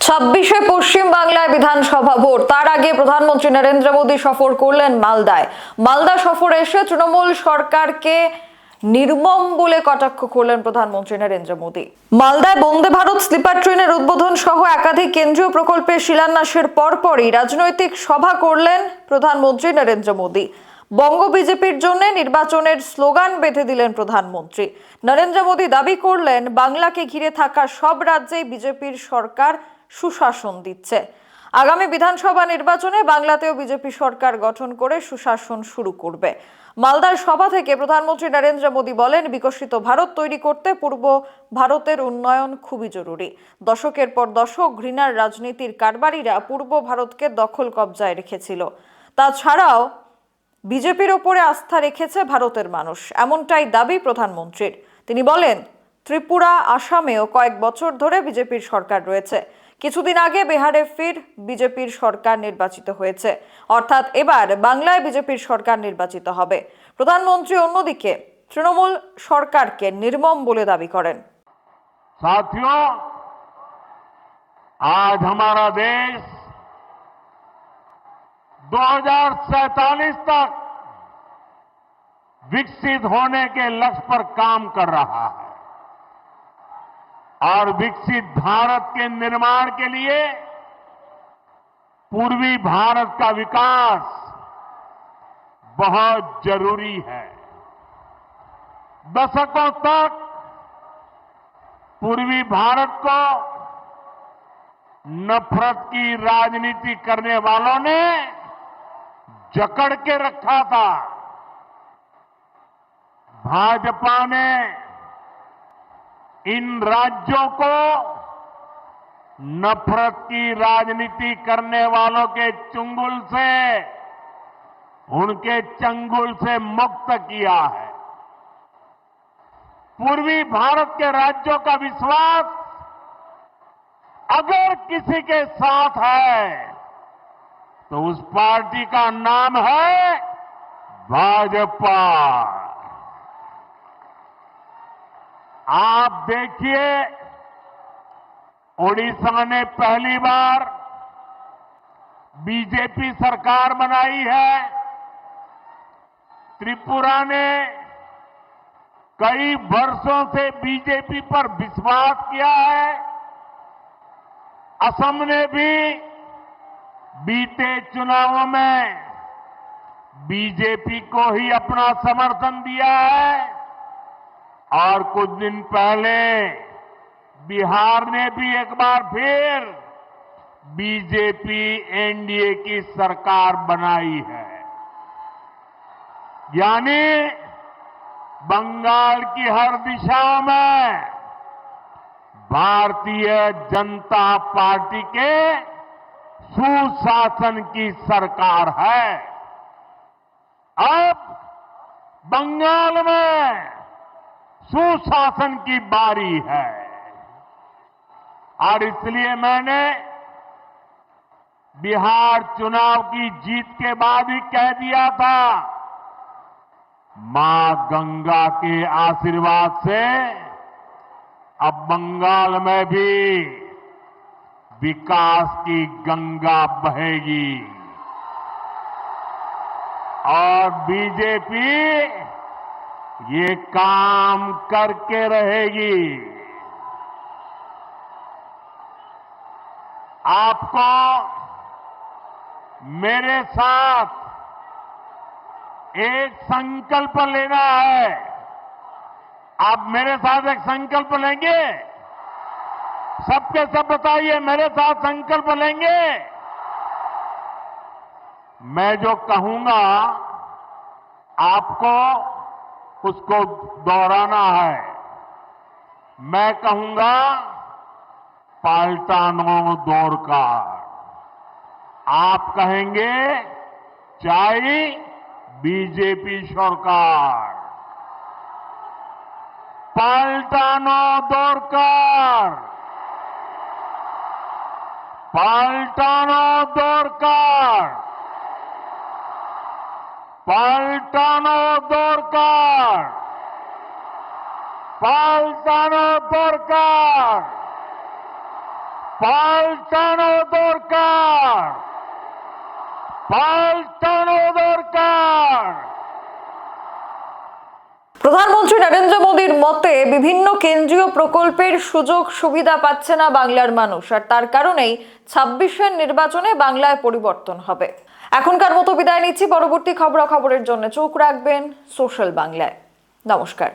ছাব্বিশে পশ্চিম বাংলায় বিধানসভা ভোট, তার আগে প্রধানমন্ত্রী নরেন্দ্র মোদী সফর করলেন মালদায়। মালদা সফরে এসে তৃণমূল সরকারকে নির্মম বলে কটাক্ষ করলেন প্রধানমন্ত্রী নরেন্দ্র মোদী। মালদায় বন্দে ভারত স্লিপার ট্রেনের উদ্বোধন সহ একাধিক কেন্দ্রীয় প্রকল্পের শিলান্যাসের পরপরই রাজনৈতিক সভা করলেন প্রধানমন্ত্রী নরেন্দ্র মোদী। বঙ্গ বিজেপির জন্য নির্বাচনের স্লোগান বেঁধে দিলেন প্রধানমন্ত্রী নরেন্দ্র মোদী। দাবি করলেন, বাংলাকে ঘিরে থাকা সব রাজ্যেই বিজেপির সরকার সুশাসন দিচ্ছে। আগামী বিধানসভা নির্বাচনে বাংলাতেও বিজেপি সরকার গঠন করে সুশাসন শুরু করবে। মালদার সভা থেকে প্রধানমন্ত্রী নরেন্দ্র মোদী বলেন, বিকশিত ভারত তৈরি করতে পূর্ব ভারতের উন্নয়ন খুবই জরুরি। দশকের পর দশক ঘৃণার রাজনীতির কারবারিরা পূর্ব ভারতকে দখল কবজায় রেখেছিল। তাছাড়াও বিজেপির ওপরে আস্থা রেখেছে ভারতের মানুষ, এমনটাই দাবি প্রধানমন্ত্রীর। তিনি বলেন, ত্রিপুরা, আসামেও কয়েক বছর ধরে বিজেপির সরকার রয়েছে। কিছুদিন আগে বিহারে ফির বিজেপির সরকার নির্বাচিত হয়েছে, অর্থাৎ এবার বাংলায় বিজেপির সরকার নির্বাচিত হবে। প্রধানমন্ত্রী অন্যদিকে তৃণমূল সরকারকে নির্মম বলে দাবি করেন। साथियों, आज हमारा देश 2047 तक विकसित होने के लक्ष्य पर काम कर रहा है और विकसित भारत के निर्माण के लिए पूर्वी भारत का विकास बहुत जरूरी है। दशकों तक पूर्वी भारत को नफरत की राजनीति करने वालों ने जकड़ के रखा था। भाजपा ने इन राज्यों को नफरत की राजनीति करने वालों के चंगुल से, उनके चंगुल से मुक्त किया है। पूर्वी भारत के राज्यों का विश्वास अगर किसी के साथ है तो उस पार्टी का नाम है भाजपा। आप देखिए, ओडिशा ने पहली बार बीजेपी सरकार बनाई है। त्रिपुरा ने कई वर्षों से बीजेपी पर विश्वास किया है। असम ने भी बीते चुनावों में बीजेपी को ही अपना समर्थन दिया है और कुछ दिन पहले बिहार ने भी एक बार फिर बीजेपी एनडीए की सरकार बनाई है। यानी बंगाल की हर दिशा में भारतीय जनता पार्टी के सुशासन की सरकार है। अब बंगाल में सुशासन की बारी है और इसलिए मैंने बिहार चुनाव की जीत के बाद ही कह दिया था, मां गंगा के आशीर्वाद से अब बंगाल में भी विकास की गंगा बहेगी और बीजेपी ये काम करके रहेगी। आपको मेरे साथ एक संकल्प लेना है। आप मेरे साथ एक संकल्प लेंगे? सबके सब बताइए, मेरे साथ संकल्प लेंगे? मैं जो कहूंगा आपको उसको दोहराना है। मैं कहूंगा पाल्टानो दोरकार, आप कहेंगे चाय बीजेपी सरकार। पाल्टानो दोरकार, पाल्टानो दोरकार, पाल्टानो दोरकार, पाल्टानो दोरकार, পাল্টানো দরকার, পাল্টানো দরকার। প্রধানমন্ত্রী নরেন্দ্র মোদীর মতে বিভিন্ন কেন্দ্রীয় প্রকল্পের সুযোগ সুবিধা পাচ্ছে না বাংলার মানুষ, আর তার কারণেই 26-এর নির্বাচনে বাংলায় পরিবর্তন হবে। এখনকার মতো বিদায় নিচ্ছি। পরবর্তী খবরাখবরের জন্য চোখ রাখবেন সোশ্যাল বাংলায়। নমস্কার।